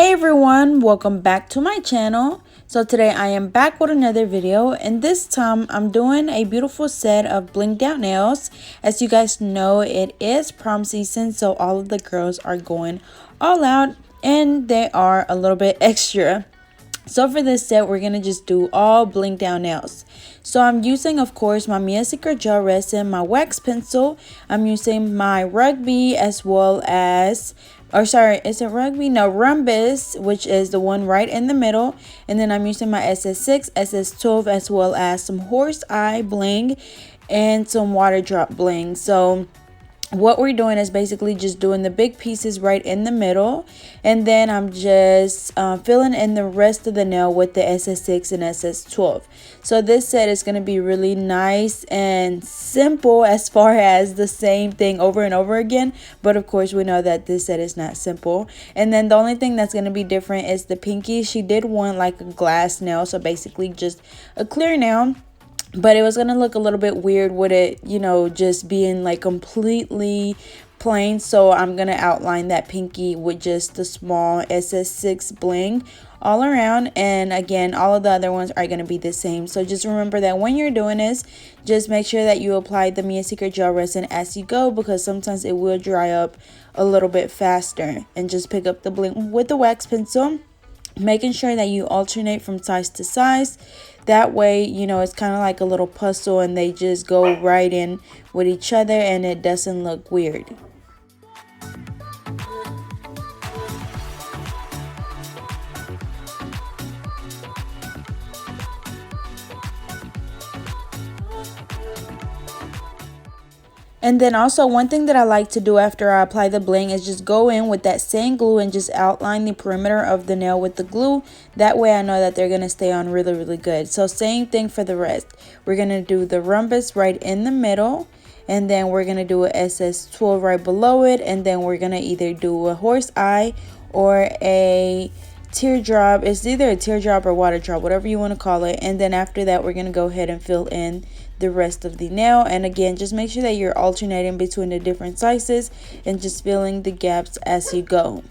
Hey everyone, welcome back to my channel. So today I am back with another video, and this time I'm doing a beautiful set of blinged out nails. As you guys know, it is prom season, so all of the girls are going all out and they are a little bit extra. So for this set, we're going to just do all blinged out nails. So I'm using, of course, my Mia Secret gel resin, my wax pencil. I'm using my rugby as well as, or sorry, is it rugby? No, rhombus, which is the one right in the middle. And then I'm using my SS6, SS12, as well as some horse eye bling and some water drop bling. So what we're doing is basically just doing the big pieces right in the middle, and then I'm just filling in the rest of the nail with the SS6 and SS12. So this set is going to be really nice and simple as far as the same thing over and over again, but of course we know that this set is not simple. And then the only thing that's going to be different is the pinky. She did want like a glass nail, so basically just a clear nail. But it was going to look a little bit weird with it, you know, just being like completely plain. So I'm going to outline that pinky with just the small SS6 bling all around. And again, all of the other ones are going to be the same. So just remember that when you're doing this, just make sure that you apply the Mia Secret gel resin as you go, because sometimes it will dry up a little bit faster. And just pick up the bling with the wax pencil, making sure that you alternate from size to size. That way, you know, it's kind of like a little puzzle and they just go right in with each other and it doesn't look weird. And then also one thing that I like to do after I apply the bling is just go in with that same glue and just outline the perimeter of the nail with the glue. That way I know that they're going to stay on really good. So same thing for the rest. We're going to do the rhombus right in the middle, and then we're going to do a SS12 right below it, and then we're going to either do a horse eye or a teardrop. It's either a teardrop or water drop, whatever you want to call it. And then after that, we're going to go ahead and fill in the rest of the nail. And again, just make sure that you're alternating between the different sizes and just filling the gaps as you go.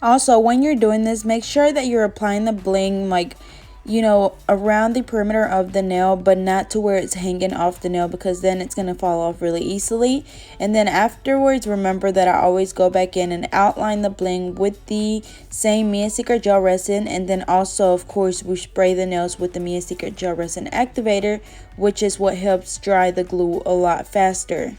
Also, when you're doing this, make sure that you're applying the bling like, you know, around the perimeter of the nail, but not to where it's hanging off the nail, because then it's going to fall off really easily. And then afterwards, remember that I always go back in and outline the bling with the same Mia Secret gel resin. And then also, of course, we spray the nails with the Mia Secret gel resin activator, which is what helps dry the glue a lot faster.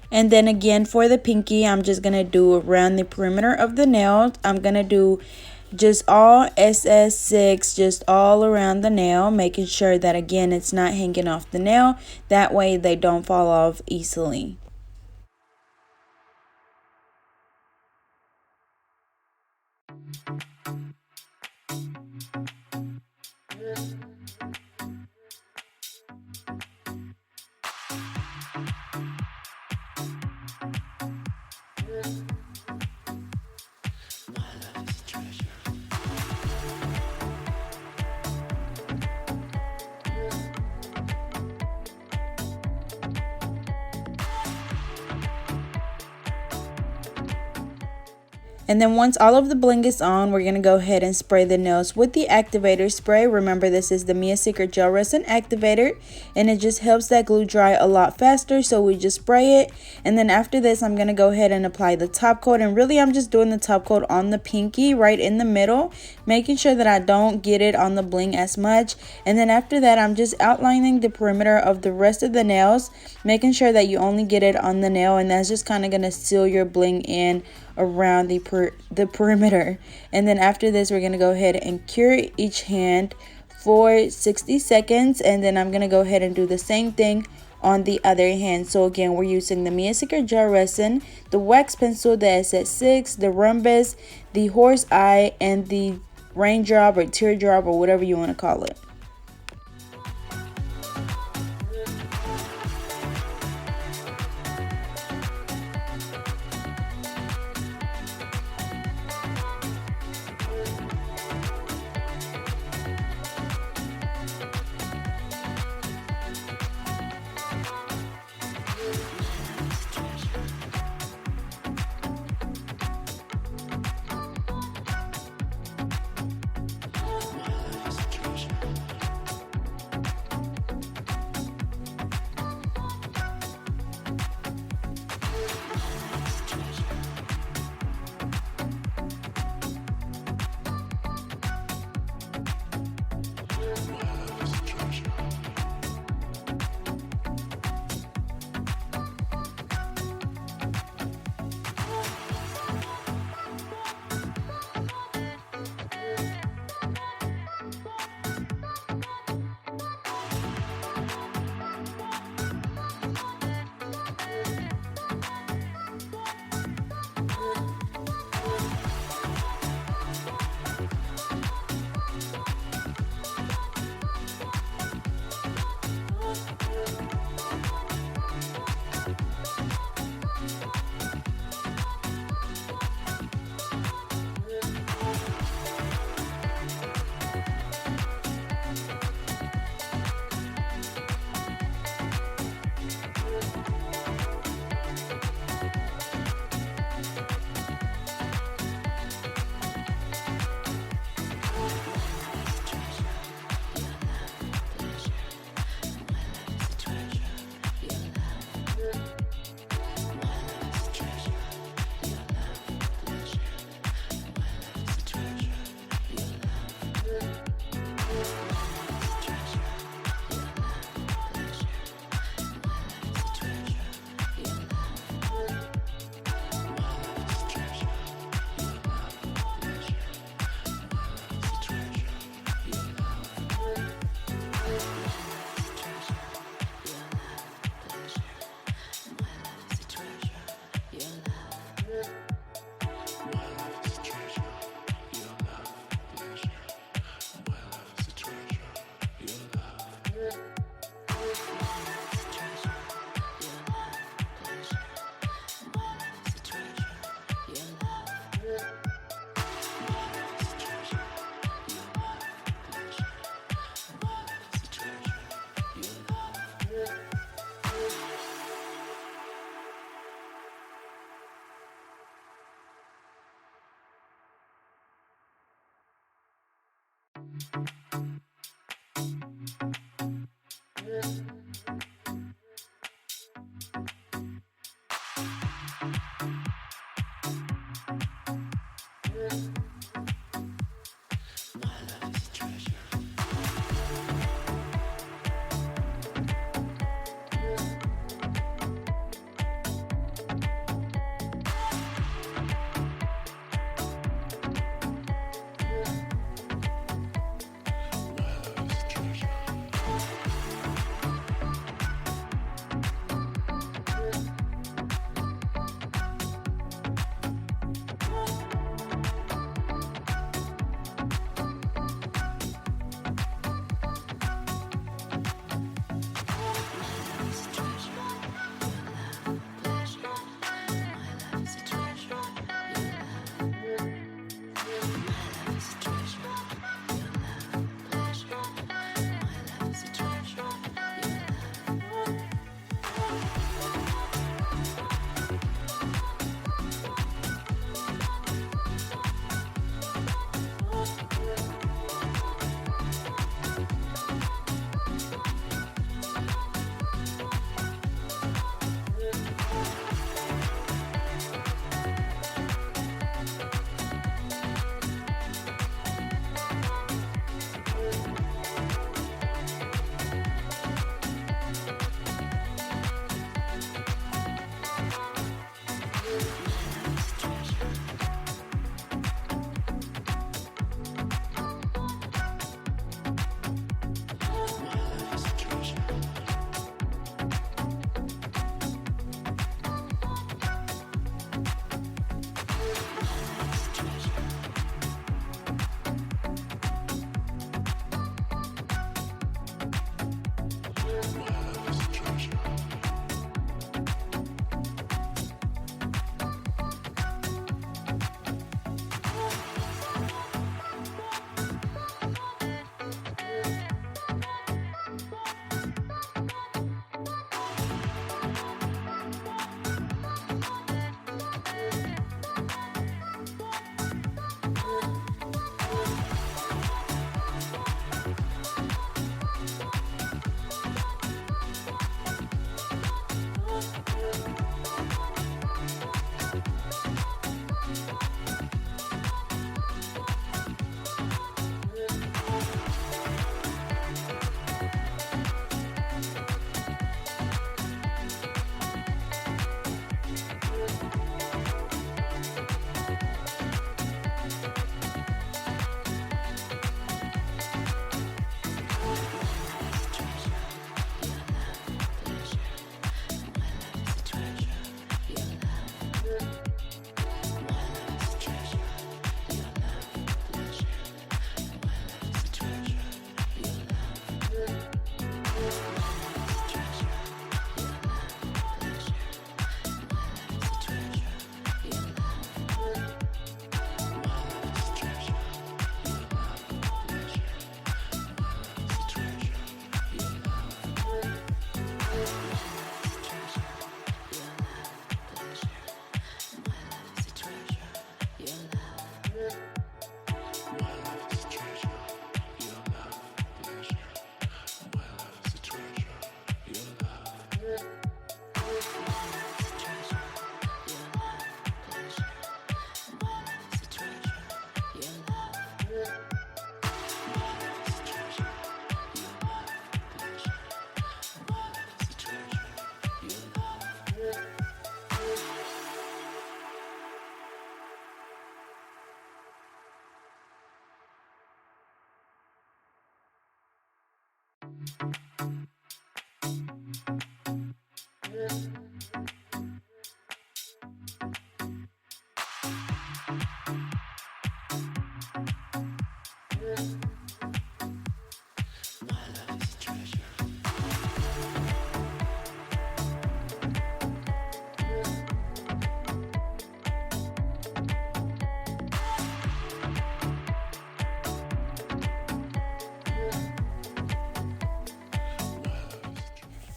And then again for the pinky, I'm just going to do around the perimeter of the nail. I'm going to do just all SS6 just all around the nail, making sure that again it's not hanging off the nail. That way they don't fall off easily. And then once all of the bling is on, we're going to go ahead and spray the nails with the activator spray. Remember, this is the Mia Secret Gel Resin Activator, and it just helps that glue dry a lot faster. So we just spray it. And then after this, I'm going to go ahead and apply the top coat. And really, I'm just doing the top coat on the pinky right in the middle, making sure that I don't get it on the bling as much. And then after that, I'm just outlining the perimeter of the rest of the nails, making sure that you only get it on the nail. And that's just kind of going to seal your bling in around the perimeter. And then after this, we're going to go ahead and cure each hand for 60 seconds. And then I'm going to go ahead and do the same thing on the other hand. So again, we're using the Mia Secret Gel Resin, the wax pencil, the SS6, the rhombus, the horse eye, and the raindrop or teardrop or whatever you want to call it.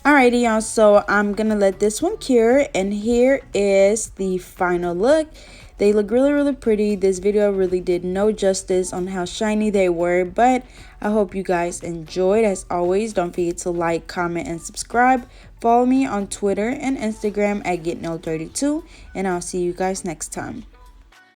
Alrighty, y'all, so I'm gonna let this one cure, and here is the final look. They look really pretty. This video really did no justice on how shiny they were, but I hope you guys enjoyed. As always, don't forget to like, comment, and subscribe. Follow me on Twitter and Instagram at GetNailed32, and I'll see you guys next time.